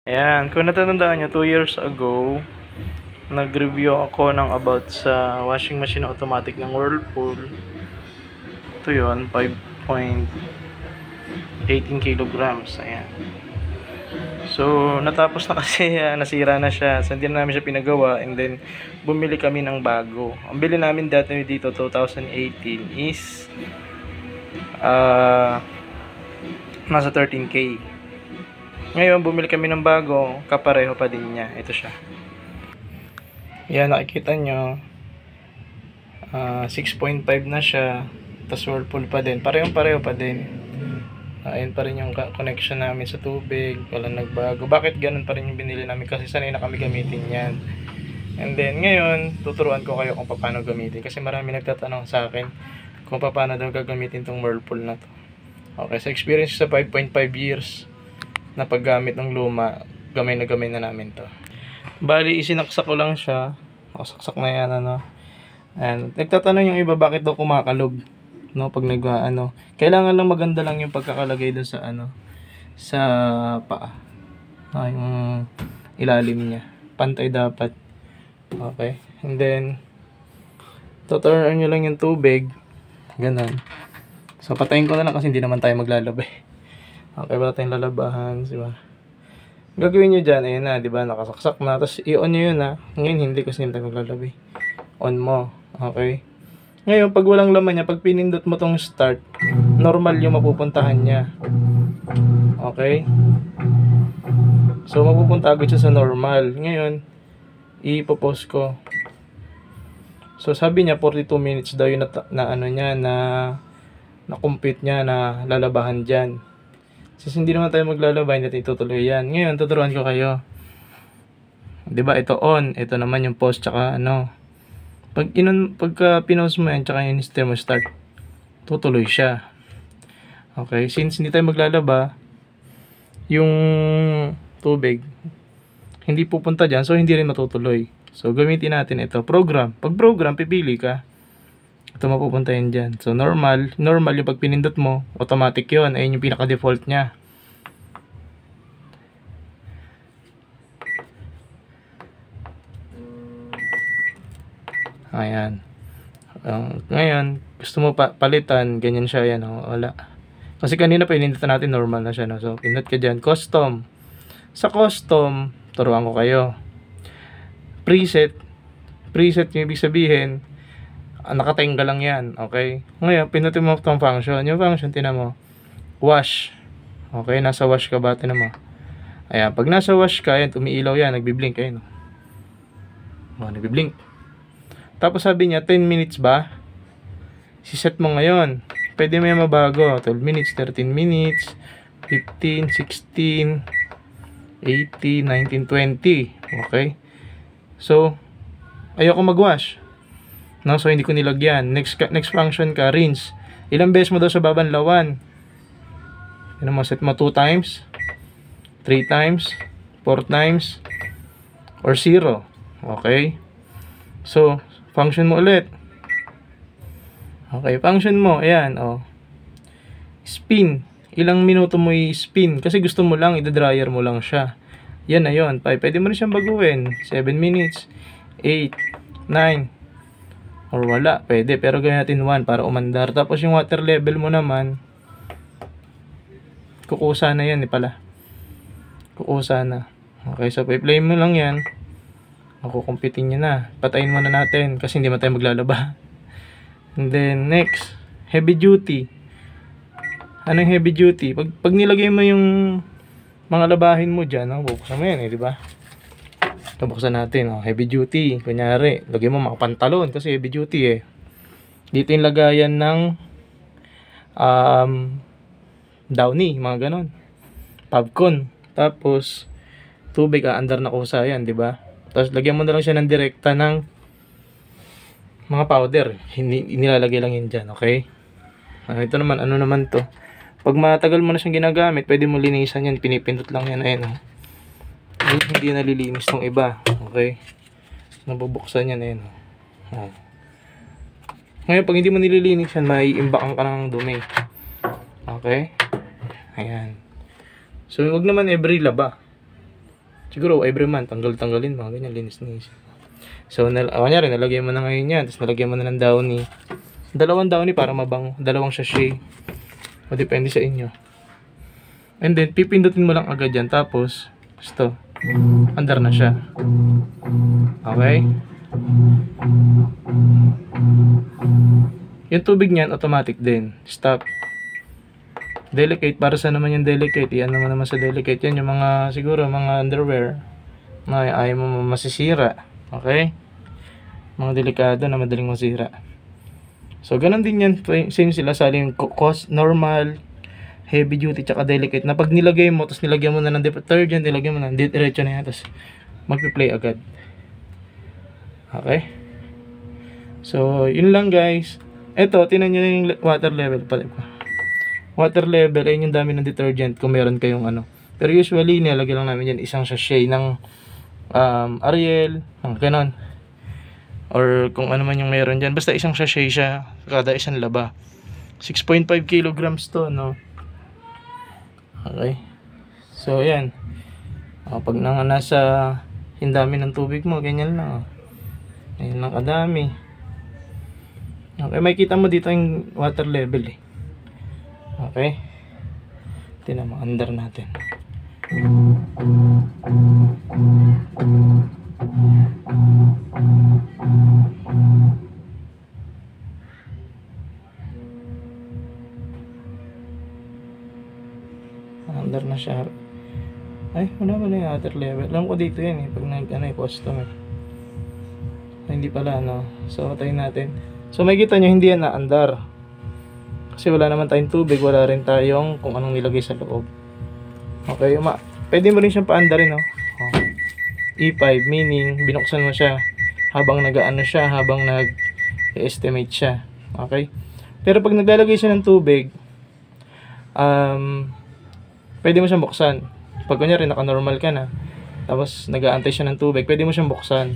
Ayan, kung natatandaan nyo, 2 years ago, nag-review ako ng about sa washing machine na automatic ng Whirlpool. Ito yun, 5.18 kilograms. Ayan. So, natapos na kasi, nasira na siya. So, hindi na namin siya pinagawa. And then, bumili kami ng bago. Ang bili namin dati dito, 2018, is nasa 13K. Ngayon, bumili kami ng bago, kapareho pa din niya. Ito siya. Yan, nakikita nyo. 6.5 na siya. Tapos Whirlpool pa din. Parehong-pareho pa din. Ayun pa rin yung connection namin sa tubig. Walang nagbago. Bakit ganun pa rin yung binili namin? Kasi sanay na kami gamitin yan. And then, ngayon, tuturuan ko kayo kung paano gamitin. Kasi marami nagtatanong sa akin kung paano daw gagamitin tong Whirlpool na to. Okay, sa experience sa 5.5 years na paggamit ng luma, gamay na namin to. Bali, isinaksak ko lang siya. Saksak na yan, ano. And nagtatanong yung iba, bakit daw kumakalog? No, pag kailangan lang maganda lang yung pagkakalagay dun sa sa paa. Yung ilalim niya. Pantay dapat. Okay. And then, tuturuan nyo lang yung tubig. Ganun. So, patayin ko na lang kasi hindi naman tayo maglalabay. Okay, wala tayong lalabahan, di ba? Gagawin nyo dyan, ayun na, di ba? Nakasaksak na. Tapos, i-on nyo yun, ha. Ngayon, hindi kasi hindi tayo maglalabay. On mo. Okay. Ngayon, pag walang laman niya, pag pinindot mo tong start, normal yung mapupuntahan niya. Okay. So, mapupunta agad siya sa normal. Ngayon, ipopost ko. So, sabi niya, 42 minutes daw yung na-compute niya na lalabahan dyan. Since hindi naman tayo maglalaba, hindi natin itutuloy yan. Ngayon, tuturuan ko kayo. Diba, ito on. Ito naman yung post, tsaka pagka pinost mo yan, tsaka yung mo start, tutuloy siya. Okay, since hindi tayo maglalaba, yung tubig, hindi pupunta dyan, so hindi rin matutuloy. So, gamitin natin ito. Program. Pag program, pipili ka. Ito mapupunta yun dyan. So, normal yung pag pinindot mo, automatic yun. Ayun yung pinaka-default niya. Ayan. Ngayon, gusto mo palitan, ganyan siya. Ayan, wala. Kasi kanina pinindutan natin, normal na siya. No? So, pindot ka dyan. Custom. Sa custom, turuan ko kayo. Preset yung ibig sabihin, nakatenga lang yan, okay? Ngayon, pinutin mo itong function. Yung function, tinan mo, wash. Okay, nasa wash ka ba? Tinan mo. Ayan, pag nasa wash ka, yan, umiilaw yan, nagbiblink, ayun. Nagbiblink. Tapos sabi niya, 10 minutes ba? Siset mo ngayon. Pwede mo yan mabago. 12 minutes, 13 minutes, 15, 16, 18, 19, 20. Okay? So, ayoko mag-wash. No, so hindi ko nilagyan. Next function ka, rinse. Ilang beses mo daw sa babanlawan? Yan mo, set mo 2 times, 3 times, 4 times, or 0. Okay? So, function mo ulit. Okay, function mo, ayan, spin. Ilang minuto mo i-spin? Kasi gusto mo lang, i-dryer mo lang siya. Yan na yun. Pwede mo na siyang baguhin. 7 minutes, 8, 9, or wala. Pwede, pero gawin natin 1 para umandar. Tapos yung water level mo naman, kukusa na yan pala. Kukusa na. Okay, so play mo lang yan. Makukumpitin nyo na. Patayin muna natin kasi hindi man tayo maglalaba. And then, next, heavy duty. Anong heavy duty? Pag nilagay mo yung mga labahin mo dyan, bubuksan mo yan, di ba? Ito, buksan natin, heavy duty. Kunyari, lagay mo mga pantalon kasi heavy duty Dito yung lagayan ng Downy, mga ganon. Popcorn. Tapos, tubig, andar na kusa yan, di ba? Tapos, lagyan mo na lang siya ng direkta ng mga powder. Nilalagay lang yun dyan, okay? Ito naman, ano naman to? Pag matagal mo na siyang ginagamit, pwede mo linisan yan. Pinipindot lang yan, ayun. Hindi nalilinis tong iba, okay? Nabubuksan yan, ayun. Ngayon, pag hindi mo nililinis yan, maiimbakan ka ng dumi. Okay? Ayan. So, huwag naman every laba. Siguro every month, tanggalin mga ganyan, linis. So, kanyari, nalagyan mo na ngayon yan, tapos nalagyan mo na ng downy. Dalawang downy para mabango, dalawang sachet. O, depende sa inyo. And then, pipindutin mo lang agad yan, tapos, gusto, andar na siya. Okay? Yung tubig niyan, automatic din. Stop. Delicate, para sa naman yung delicate, yan naman sa delicate yan, yung mga, siguro, mga underwear, ayaw mo masisira, okay? Mga delikado na madaling masira. So, ganun din yan, same sila sa yung cost, normal, heavy duty, tsaka delicate, na pag nilagay mo, tapos nilagyan mo na ng detergent, nilagyan mo na, diretso na yan, tapos magpi-play agad. Okay? So, yun lang guys. Eto, tinan nyo yung water level pala. Water level, ayun yung dami ng detergent kung meron kayong ano. Pero usually, nilalagay lang namin yan isang sachet ng Ariel, ganon. Or kung ano man yung meron dyan. Basta isang sachet siya, kada isang laba. 6.5 kilograms to, no? Okay. So, yan. Pag nasa hindami ng tubig mo, ganyan lang. Ayun lang kadami. Okay, makikita mo dito yung water level eh. Okay. Tingnan mo, under natin. Under na siya. Ay, wala ba na yung water level? Alam ko dito yan eh, pag custom eh. Ay, hindi pala, no? So, tayin natin. So, makikita nyo, hindi yan na-andar. Kasi wala naman tayong tubig, wala rin tayong kung anong nilagay sa loob. Okay, pwede mo rin siyang paandarin, no? E5, meaning, binuksan mo siya habang nag-ano siya, habang nag-estimate siya. Okay? Pero pag naglalagay siya ng tubig, pwede mo siyang buksan. Pag kunyari, naka-normal ka na, tapos nag-aantay siya ng tubig, pwede mo siyang buksan.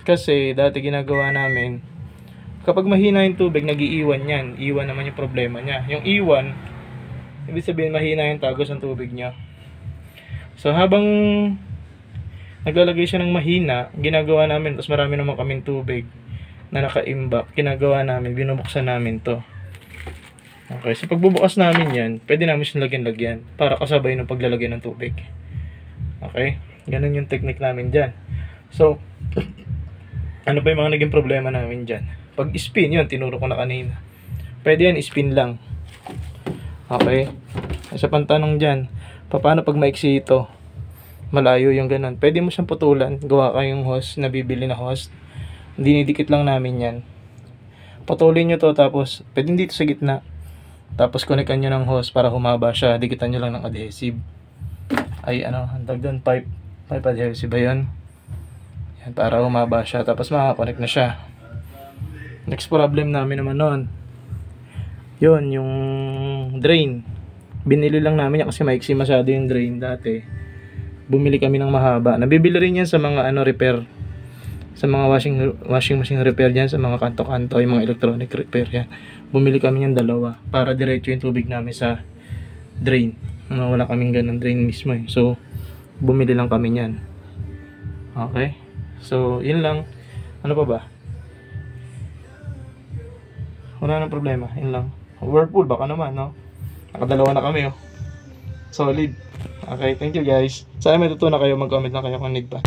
Kasi, dati ginagawa namin, kapag mahina yung tubig, nag-iiwan yan. Iwan naman yung problema niya. Yung iwan, ibig sabihin mahina yung tagos ng tubig niya. So, habang naglalagay siya ng mahina, ginagawa namin, tapos marami naman kaming tubig na naka-imbak, ginagawa namin, binubuksan namin to. Okay, so pagbubukas namin yan, pwede namin siyang lagyan-lagyan para kasabay ng paglalagay ng tubig. Okay, ganun yung technique namin dyan. So, ano pa yung mga naging problema namin dyan? Pag spin, yun, tinuro ko na kanina. Pwede yan, spin lang. Okay? Sa pantanong dyan, paano pag maiksi ito? Malayo yung ganun. Pwede mo siyang putulan. Gawa kayong hose, nabibili na hose. Dinidikit lang namin yan. Putulin nyo to, tapos, pwede dito sa gitna. Tapos, connectan nyo ng hose para humaba siya. Dikitan nyo lang ng adhesive. Ay, hantag doon, pipe adhesive ba yun? Yan, para humaba siya. Tapos, makakonect na siya. Next problem namin naman nun, yun, yung drain. Binili lang namin yan kasi maiksi masyado yung drain dati. Bumili kami ng mahaba. Nabibili rin yan sa mga repair. Sa mga washing machine repair yan. Sa mga kanto-kanto, yung mga electronic repair yan. Bumili kami yan dalawa. Para diretso yung tubig namin sa drain. Wala kaming ganun drain mismo eh. So, bumili lang kami yan. Okay? So, yun lang. Ano pa ba? Wala nang problema, yun lang. Whirlpool, baka naman, no? Nakadalawa na kami, oh. Solid. Okay, thank you guys. Sana may tutunan kayo, mag-comment lang kayo kung need pa.